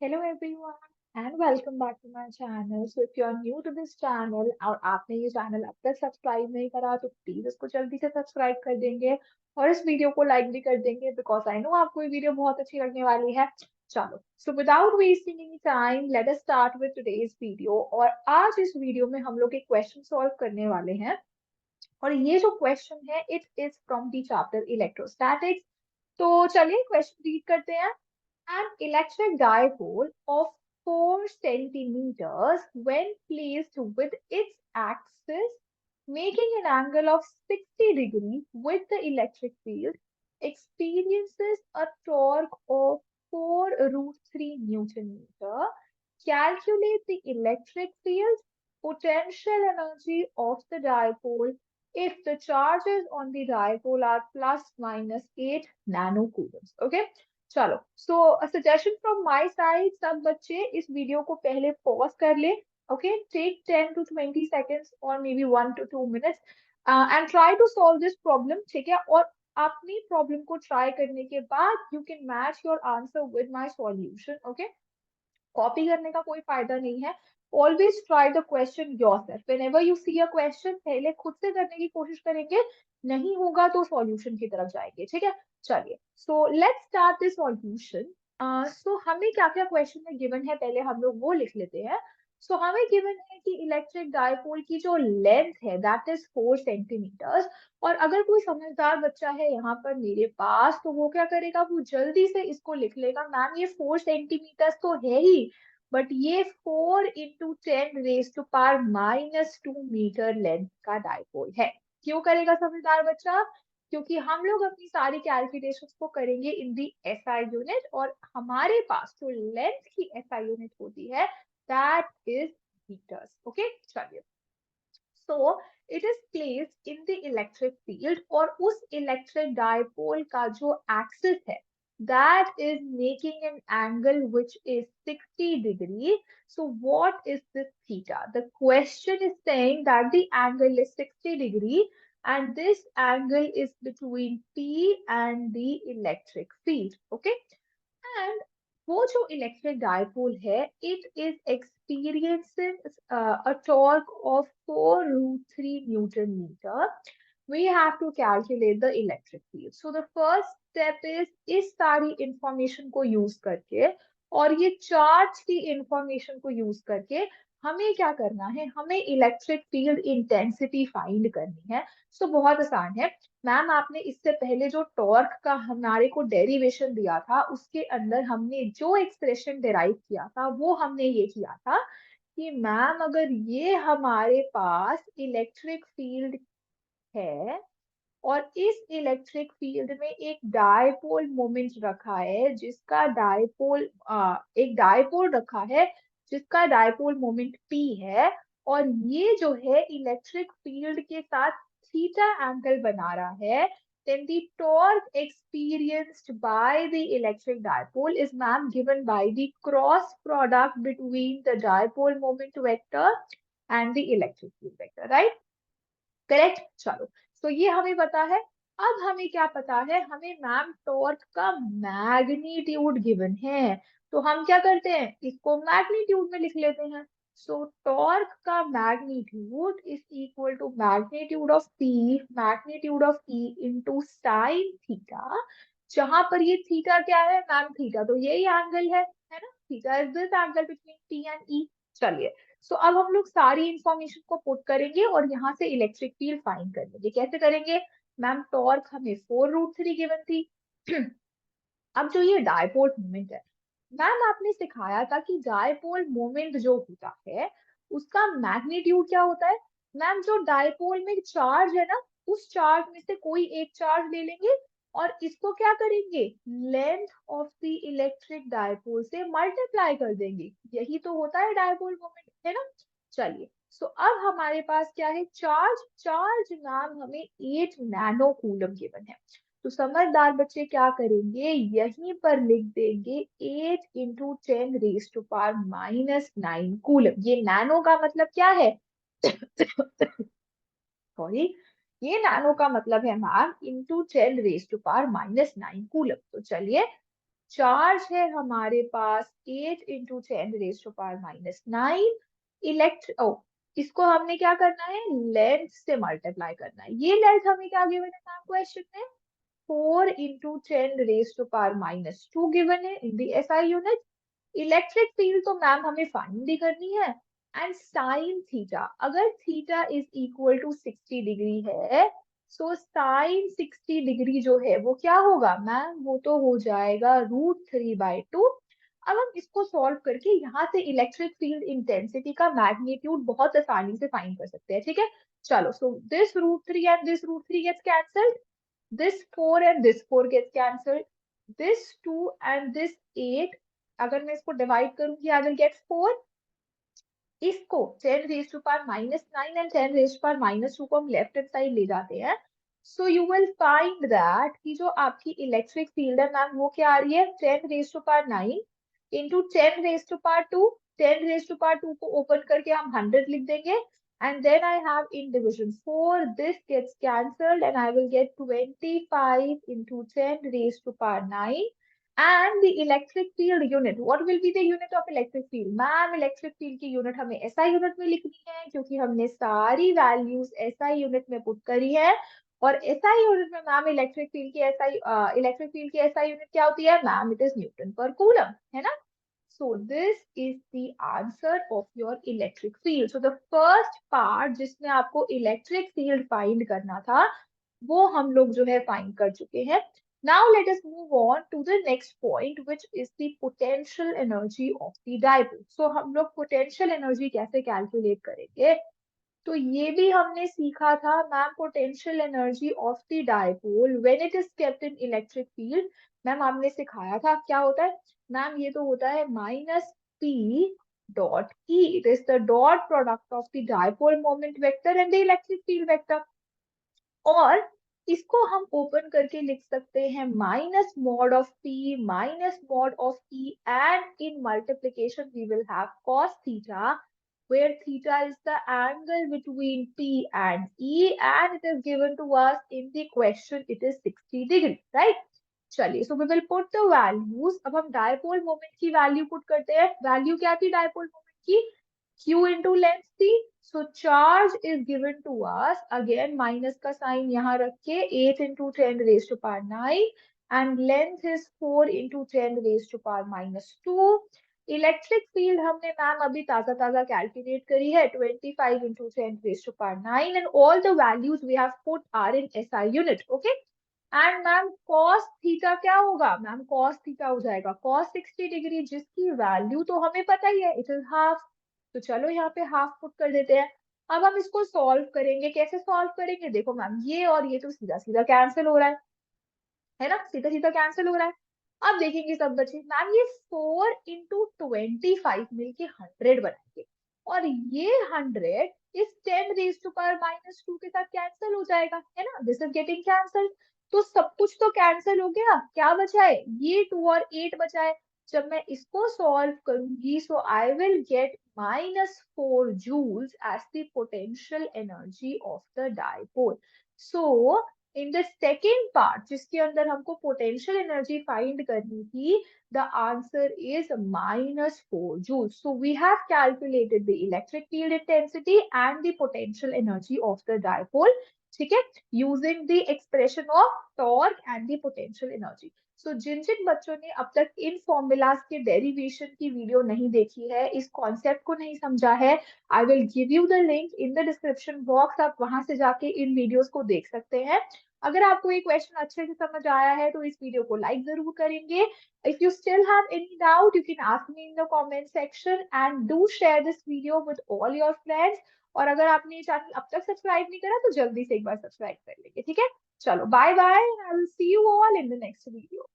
Hello everyone and welcome back to my channel. So if you are new to this channel और आपने ये channel अब तक subscribe नहीं करा तो प्लीज इसको जल्दी से सब्सक्राइब कर देंगे और इस वीडियो को लाइक भी कर देंगे बिकॉज आई नो आपको ये वीडियो बहुत अच्छी लगने वाली है। चलो so without wasting any time let us start with today's video. और आज इस वीडियो में हम लोग एक क्वेश्चन सॉल्व करने वाले हैं और ये जो क्वेश्चन है it is from the chapter electrostatics. तो चलिए क्वेश्चन रीड करते हैं। An electric dipole of 4 centimeters when placed with its axis making an angle of 60 degrees with the electric field experiences a torque of 4 root 3 Newton meter. Calculate the electric field, potential energy of the dipole if the charges on the dipole are plus minus 8 nanocoulombs. Okay. चलो सो suggestion from my side, सब बच्चे इस video को पहले pause कर ले। Okay, take 10 to 20 seconds और maybe 1 to 2 minutes and try to solve this problem. ठीक है, और अपनी प्रॉब्लम को ट्राई करने के बाद you can match your answer with my solution. Okay, copy करने का कोई फायदा नहीं है। Always try the question yourself. Whenever you see a question पहले खुद से करने की कोशिश करेंगे, नहीं होगा तो सॉल्यूशन की तरफ जाएंगे। ठीक है, चलिए so let's start this solution. So हमें क्या क्या क्वेश्चन में गिवन है पहले हम लोग वो लिख लेते हैं। सो हमें गिवन है कि इलेक्ट्रिक डायपोल की जो लेंथ है दैट इज 4 सेंटीमीटर्स। और अगर कोई समझदार बच्चा है यहाँ पर मेरे पास तो वो क्या करेगा, वो जल्दी से इसको लिख लेगा, मैम ये 4 सेंटीमीटर्स तो है ही बट ये 4 × 10⁻⁻² मीटर लेंथ का डायपोल है। क्यों करेगा समझदार बच्चा? क्योंकि हम लोग अपनी सारी कैलकुलेशंस को करेंगे इन दी एसआई यूनिट और हमारे पास जो लेंथ की एसआई यूनिट होती है दैट इज मीटर्स। ओके, चलिए so it is placed in the electric field और उस इलेक्ट्रिक डायपोल का जो एक्सिस है that is making an angle which is 60 degree. So what is this theta? The question is saying that the angle is 60 degree and this angle is between P and the electric field. Okay, and वो जो electric dipole है it is experiencing a torque of 4 √3 Newton meter. We have to calculate the electric field. So the first step is इस सारी information को use करके और ये charge की इंफॉर्मेशन को यूज करके हमें क्या करना है, हमें इलेक्ट्रिक फील्ड इंटेंसिटी फाइंड करनी है। सो बहुत आसान है। मैम आपने इससे पहले जो टॉर्क का हमारे को डेरिवेशन दिया था उसके अंदर हमने जो एक्सप्रेशन डिराइव किया था वो हमने ये किया था कि मैम अगर ये हमारे पास इलेक्ट्रिक फील्ड है और इस इलेक्ट्रिक फील्ड में एक डायपोल मोमेंट रखा है जिसका डायपोल एक डायपोल रखा है जिसका डायपोल मोमेंट P है और ये जो है इलेक्ट्रिक फील्ड के साथ थीटा एंगल बना रहा है, then the torque experienced by the electric dipole is ma'am given by the cross product between the dipole moment vector and the electric field vector, right? Correct, चलो तो ये हमें पता है। अब हमें क्या पता है, हमें मैम टॉर्क का मैग्नीट्यूड गिवन है। तो हम क्या करते हैं, इसको मैग्नीट्यूड में लिख लेते हैं। सो टॉर्क का magnitude is equal to magnitude of P, magnitude of E into sine theta. जहां पर ये थीटा क्या है मैम, थीटा तो यही एंगल है ना, theta is this angle between P and E. चलिए सो अब हम लोग सारी इंफॉर्मेशन को पुट करेंगे और यहाँ से इलेक्ट्रिक फील्ड फाइंड कर लेंगे। कैसे करेंगे मैम, टॉर्क हमें 4 √3 गिवन थी। अब जो ये डायपोल मोमेंट है, मैम आपने सिखाया था कि डायपोल मोमेंट जो होता है उसका मैग्नीट्यूड क्या होता है। मैम जो डायपोल में चार्ज है ना उस चार्ज में से कोई एक चार्ज ले लेंगे और इसको क्या करेंगे, length of the electric dipole से मल्टीप्लाई कर देंगे। यही तो होता है डायपोल मोमेंट, है ना। चलिए सो अब हमारे पास क्या है, चार्ज। चार्ज मैम हमें 8 नैनो कूलम गिवन है। तो समझदार बच्चे क्या करेंगे, यहीं पर लिख देंगे 8 × 10⁻⁹ कूलम। ये नैनो का मतलब क्या है सॉरी, ये नैनो का मतलब है मैम इंटू 10⁻⁹ कूलम। तो चलिए चार्ज है हमारे पास 8 इंटू 10⁻⁹ ओ इसको हमने क्या करना है, लेंथ से मल्टीप्लाई करना है। ये लेंथ हमें क्या गिवन है मैम क्वेश्चन में, 4 इंटू 10⁻⁻² गिवन है in the SI unit. Electric field तो मैम हमें फाइंड भी करनी है, एंड साइन थीटा, अगर theta is equal to 60 degree है, सो साइन 60 डिग्री जो है वो क्या होगा मैम, वो तो हो जाएगा √3/2। अब हम इसको सॉल्व करके यहाँ से इलेक्ट्रिक फील्ड इंटेंसिटी का मैग्नीट्यूड बहुत आसानी से फाइंड कर सकते हैं, ठीक है। चलो, so this √3 and this √3 gets cancelled, this 4 and this 4 gets cancelled, this 2 and this 8, अगर मैं इसको डिवाइड करूंगी I will get 4। इसको 10⁻⁻⁹ and 10⁻⁻² को हम लेफ्ट हैंड साइड ले जाते हैं, so you will find that कि जो आपकी इलेक्ट्रिक फील्ड है मैम वो क्या आ रही है, 10⁻⁹ इंटू 10⁻²। 10⁻² को ओपन करके हम 100 लिख देंगे, and then I have in division 4, this gets cancelled and I will get 25 into 10⁻⁹ and the electric field unit. What will be the unit of electric field? Ma'am electric field की unit हमें SI unit में लिखनी है, क्योंकि हमने सारी values SI unit में put करी है। और एसआई यूनिट में मैम इलेक्ट्रिक फील्ड की एसआई यूनिट क्या होती है मैम, इट इज न्यूटन पर कूलम, है ना। So this is the answer of your electric field. So the first part जिसमें आपको electric field find करना था, वो हम लोग जो है find कर चुके हैं। Now let us move on to the next point, which is the potential energy of the dipole. So हम लोग potential energy कैसे calculate करेंगे, तो ये भी हमने सीखा था ma'am, potential energy of the dipole when it is kept in electric field. Ma'am आपने सिखाया था क्या होता है मैम, ये तो होता है -P.E, it is the dot product of the dipole moment vector and the electric field vector. और इसको हम ओपन करके लिख सकते हैं -mod(P -mod(E) and in multiplication we will have cos theta, where theta is the angle between P and E, and it is given to us in the question, it is 60 degree, right? चलिए, so we will put the values। अब हम dipole moment की value put करते हैं। Value क्या थी dipole moment की, Q into length थी। So charge is given to us, again minus का साइन यहाँ रख के, 8 into 10⁻⁹ and length is 4 into 10⁻⁻²। Electric field हमने मैम अभी ताजा ताजा कैलकुलेट करी है, 25 into 10⁻⁹ and all the values we have put are in SI unit, okay? And ma'am cos theta क्या होगा मैम, cos थीटा हो जाएगा cos 60 डिग्री, जिसकी वैल्यू तो हमें पता ही है, इट इज हाफ। तो चलो यहाँ पे हाफ पुट कर देते हैं। अब हम इसको सॉल्व करेंगे, कैसे सॉल्व करेंगे, देखो मैम ये और ये तो सीधा सीधा कैंसिल हो रहा है ना, सीधा सीधा कैंसिल हो रहा है। अब देखेंगे सब बचे मैम, ये 4 into 25 मिलके 100 बनाएंगे, और ये 100 इस 10⁻⁻² के साथ कैंसिल हो जाएगा, है ना, दिस इज गेटिंग कैंसिल। तो सब कुछ तो कैंसिल हो गया, क्या बचा है, ये 2 और 8 बचा है। जब मैं इसको सॉल्व करूंगी, so I will get -4 joules as the potential energy of the dipole। So in the second part जिसके अंदर हमको पोटेंशियल एनर्जी फाइंड करनी थी, the answer is -4 joules। So we have calculated the electric field intensity and the potential energy of the dipole, ठीक है, using the expression of torque and the potential energy. So जिन जिन बच्चों ने अब तक इन फॉर्मूलाज के डेरिवेशन की वीडियो नहीं देखी है, इस कॉन्सेप्ट को नहीं समझा है, I will give you the link in the description box, आप वहां से जाके इन वीडियोस को देख सकते हैं। अगर आपको ये क्वेश्चन अच्छे से समझ आया है तो इस वीडियो को लाइक जरूर करेंगे। If you still have any doubt, you can ask me in the comment section and do share this video with all your friends. और अगर आपने ये चैनल अब तक सब्सक्राइब नहीं करा तो जल्दी से एक बार सब्सक्राइब कर लेंगे, ठीक है। चलो bye bye, I will see you all in the next video.